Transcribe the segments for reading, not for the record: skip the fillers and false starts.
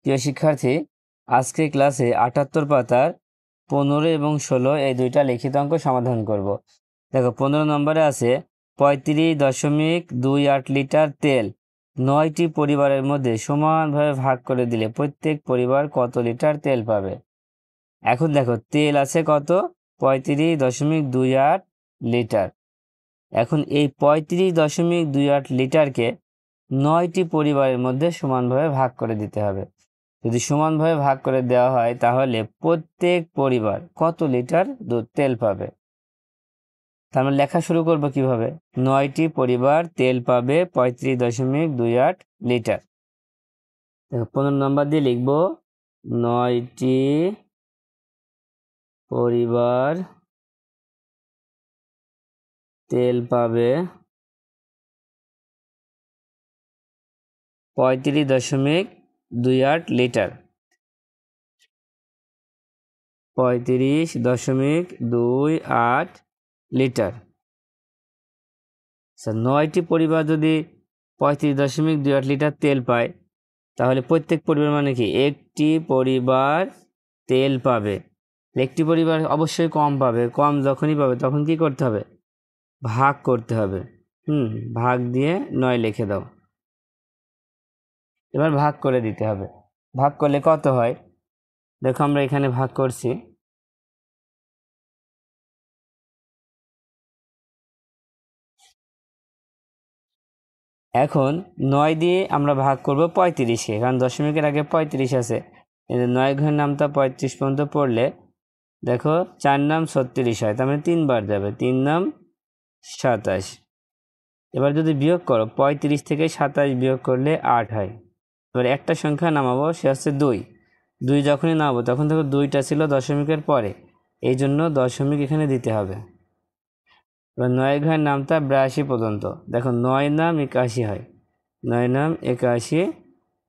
প্রিয় শিক্ষার্থী, আজকে ক্লাসে ৭৮ পাতার ১৫ এবং ১৬ এই দুইটা লিখিত অঙ্ক সমাধান করব। দেখো ১৫ নম্বরে আছে ৩৫.২৮ লিটার তেল ৯টি পরিবারের মধ্যে সমানভাবে ভাগ করে দিলে প্রত্যেক পরিবার কত লিটার তেল পাবে। এখন দেখো তেল আছে কত, ৩৫.২৮ লিটার। এখন এই ৩৫.২৮ লিটারকে ৯টি পরিবারের মধ্যে সমানভাবে ভাগ করে দিতে হবে। যদি সমানভাবে ভাগ করে দেওয়া হয় তাহলে প্রত্যেক পরিবার কত লিটার তেল পাবে। তার মানে লেখা শুরু করব কিভাবে, ৯টি পরিবার তেল পাবে ৩৫.২৮ লিটার। ১৫ নম্বর দিয়ে লিখব ৯টি পরিবার তেল পাবে ৩৫.২৮ লিটার। ৩৫.২৮ লিটার। ৯টি পরিবার যদি ৩৫.২৮ লিটার তেল পায় তাহলে প্রত্যেক পরিবার মানে কি, একটি পরিবার তেল পাবে। একটি পরিবার অবশ্যই কম পাবে, কম যখনই পাবে তখন কি করতে হবে, ভাগ করতে হবে। ভাগ দিয়ে ৯ লিখে দাও। এবার ভাগ করে দিতে হবে। ভাগ করলে কত হয় দেখো, আমরা এখানে ভাগ করছি। এখন ৯ দিয়ে আমরা ভাগ করব ৩৫-এ, কারণ দশমিকের আগে ৩৫ আছে। ৯ ঘরের নামটা ৩৫ পর্যন্ত পড়লে দেখো ৪ নাম ৩৬ হয়, তার মানে ৩ বার যাবে, ৩ নাম ২৭। এবার যদি বিয়োগ করো ৩৫ থেকে ২৭ বিয়োগ করলে ৮ হয়। এবার একটা সংখ্যা নামাবো, সে হচ্ছে ২। ২ যখনই নামাবো তখন দেখো ২টা ছিল দশমিকের পরে, এই জন্য দশমিক এখানে দিতে হবে। এবার ৯ ঘরের নামটা ৮২ পর্যন্ত, দেখো ৯ নাম ৮১ হয়, ৯ নাম ৮১।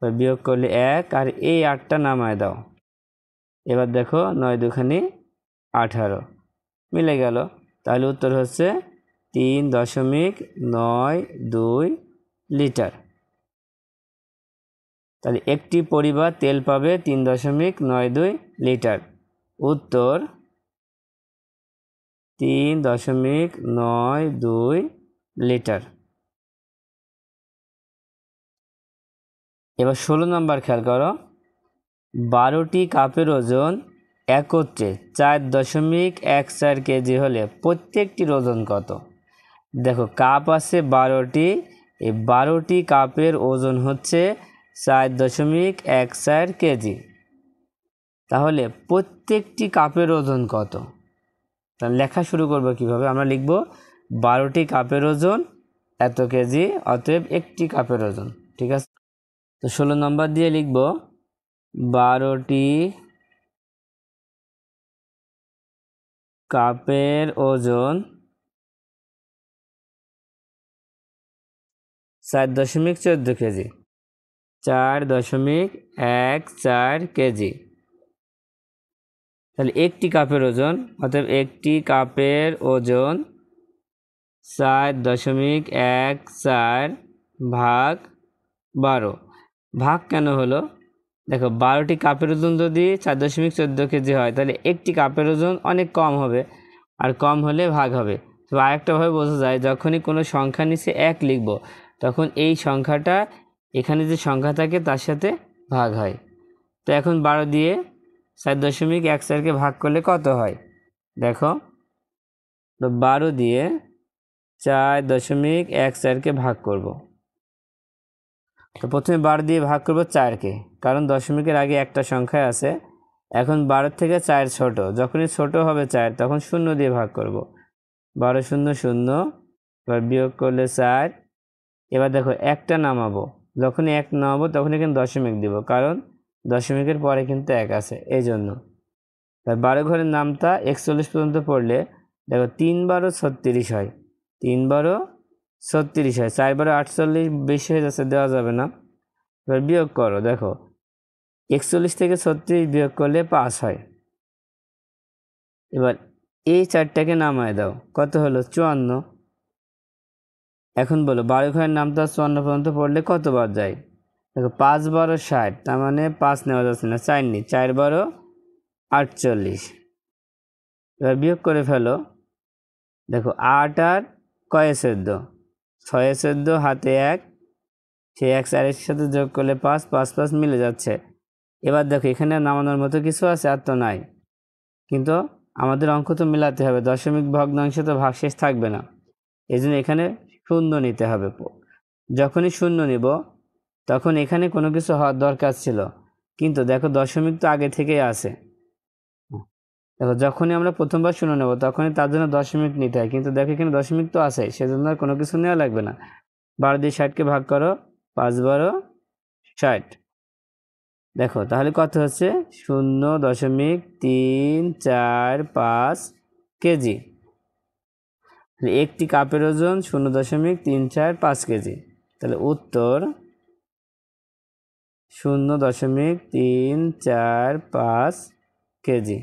বিয়োগ করলে ১, আর এই ৮টা নামায় দাও। এবার দেখো ৯ দুখানি ১৮ মিলে গেল, তাহলে উত্তর হচ্ছে ৩.৯২ লিটার। তাহলে একটি পরিবার তেল পাবে ৩.৯২ লিটার। উত্তর ৩.৯২ লিটার। এবার ১৬ নম্বর খেয়াল করো, ১২টি কাপের ওজন একত্রে ৪.১৪ কেজি হলে প্রত্যেকটির ওজন কত। দেখো কাপ আছে ১২টি, এই ১২টি কাপের ওজন হচ্ছে ৪.১৪ কেজি। তাহলে প্রত্যেকটি কাপের ওজন কত, তাহলে লেখা শুরু করবো কিভাবে, আমরা লিখব ১২টি কাপের ওজন এত কেজি, অতএব একটি কাপের ওজন। ঠিক আছে, তো ১৬ নম্বর দিয়ে লিখব ১২টি কাপের ওজন ৪.১৪ কেজি, ৪.১৪ কেজি। তাহলে একটি কাপের ওজন, অর্থাৎ একটি কাপের ওজন ৪.১৪ ভাগ ১২। ভাগ কেন হলো, দেখো ১২টি কাপের ওজন যদি ৪.১৪ কেজি হয় তাহলে একটি কাপের ওজন অনেক কম হবে, আর কম হলে ভাগ হবে। তো আরেকটাভাবে বোঝা যায়, যখনই কোনো সংখ্যা নিচে ১ লিখব তখন এই সংখ্যাটা এখানে যে সংখ্যা থাকে তার সাথে ভাগ হয়। তো এখন ১২ দিয়ে ৪.১৪কে ভাগ করলে কত হয় দেখো, তো ১২ দিয়ে ৪.১৪কে ভাগ করব। তো প্রথমে ১২ দিয়ে ভাগ করব ৪কে, কারণ দশমিকের আগে একটা সংখ্যা আছে। এখন ১২ থেকে ৪ ছোট, যখনই ছোট হবে ৪ তখন ০ দিয়ে ভাগ করব। ১২ ০ ০, এবার বিয়োগ করলে ৪। এবার দেখো একটা নামাবো, যখনই ১ নামাবো তখন এখানে দশমিক দিব, কারণ দশমিকের পরে কিন্তু ১ আছে, এই জন্য। ১২ ঘরের নামটা ৪১ পর্যন্ত পড়লে দেখো ৩ × ১২ = ৩৬ হয়, ৩ × ১২ = ৩৬ হয়, ৪ × ৪৮ বেশি হয়ে যাচ্ছে, দেওয়া যাবে না। এবার বিয়োগ করো, দেখো ৪১ থেকে ৩৬ বিয়োগ করলে ৫ হয়। এবার এই ৪টাকে নামায় দাও, কত হলো ৫৪। এখন বলো ১২ ঘরের নামটা ৫৪ পর্যন্ত পড়লে কতবার যায়, দেখো 5 12 60, তার মানে 5 নেওয়া যাচ্ছে না, 4 নি, 4 12 48। এবার বিয়োগ করে ফেলো। দেখো 8 আর কয়ে 14, 6 14 হাতে 1, সেই 1 4 এর সাথে যোগ করলে 5, 5 5 মিলে যাচ্ছে। এবার দেখো এখানে নামানোর মতো কিছু আছে? আর তো নাই, কিন্তু আমাদের অঙ্ক তো মেলাতে হবে, দশমিক ভগ্নাংশে তো ভাগশেষ থাকবে না, এই জন্য এখানে শূন্য নিতে হবে। যখনই শূন্য নিব তখন এখানে কোনো কিছু হওয়ার দরকার ছিল, কিন্তু দেখো দশমিক তো আগে থেকেই আছে। দেখো যখনই আমরা প্রথমবার শূন্য নেব তখনই তার জন্য দশমিক নিতে হয়, কিন্তু দেখো এখানে দশমিক তো আছে, সেজন্য আর কোনো কিছু নেওয়া লাগবে না। 12 দিয়ে 60কে ভাগ করো, 5 12 60। দেখো তাহলে কত হচ্ছে? 0.345 কেজি। একটি কাপের ওজন 0.345 কেজি। তাহলে উত্তর 0.345 কেজি।